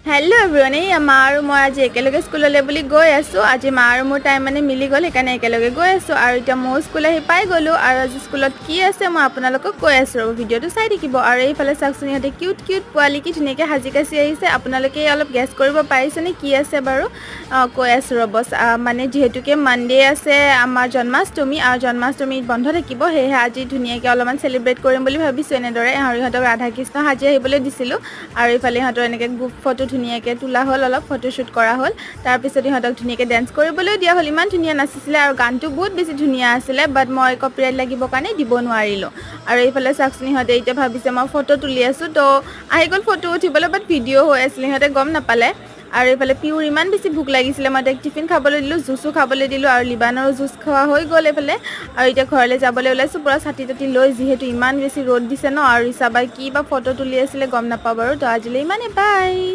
Hello' everyone, এই মা আৰু মই আজি একেলগে স্কুললৈ বুলি গৈ আছোঁ। আজি মা আৰু মোৰ টাইম মানে মিলি গ'ল, সেইকাৰণে একেলগে গৈ আছোঁ। আৰু এতিয়া ময়ো স্কুল আহি পাই গ'লোঁ। আৰু আজি স্কুলত কি আছে মই আপোনালোকক কৈ আছোঁ, ৰ'ব ভিডিঅ'টো চাই থাকিব। আৰু এইফালে চাওকচোন, ইহঁতে কিউট কিউট পোৱালি কি ধুনীয়াকৈ সাজি কাচি আহিছে। আপোনালোকে অলপ গেছ কৰিব পাৰিছেনে কি আছে বাৰু? কৈ আছোঁ ৰ'ব। মানে যিহেতুকে মানডে আছে আমাৰ জন্মাষ্টমী, আৰু জন্মাষ্টমী বন্ধ থাকিব, সেয়েহে আজি ধুনীয়াকৈ অলপমান চেলিব্ৰেট কৰিম বুলি ভাবিছোঁ। এনেদৰে আৰু ইহঁতক ৰাধা কৃষ্ণ সাজি আহিবলৈ দিছিলোঁ। আৰু ইফালে ইহঁতৰ এনেকৈ গ্ৰুপ ফটো ধুনীয়াকৈ তোলা হ'ল, অলপ ফটোশ্বুট কৰা হ'ল। তাৰপিছত ইহঁতক ধুনীয়াকৈ ডেন্স কৰিবলৈও দিয়া হ'ল। ইমান ধুনীয়া নাচিছিলে আৰু গানটো বহুত বেছি ধুনীয়া আছিলে, বাট মই কপিৰাইট লাগিবৰ কাৰণে দিব নোৱাৰিলোঁ। আৰু এইফালে চাওকচোন, ইহঁতে এতিয়া ভাবিছে মই ফটো তুলি আছোঁ, তো আহি গ'ল ফটো উঠিবলৈ, বাট ভিডিঅ' হৈ আছিলে, সিহঁতে গম নাপালে। আৰু এইফালে পিউৰ ইমান বেছি ভোক লাগিছিলে, মই তাইক টিফিন খাবলৈ দিলোঁ, জুচো খাবলৈ দিলোঁ, আৰু লিবানৰো জুচ খোৱা হৈ গ'ল এইফালে। আৰু এতিয়া ঘৰলৈ যাবলৈ ওলাইছোঁ পূৰা ছাতি তাতি লৈ, যিহেতু ইমান বেছি ৰ'দ দিছে ন। আৰু ৰিচাবাই কি বা ফটো তুলি আছিলে গম নাপাওঁ বাৰু। তো আজিলৈ ইমানে, বাই।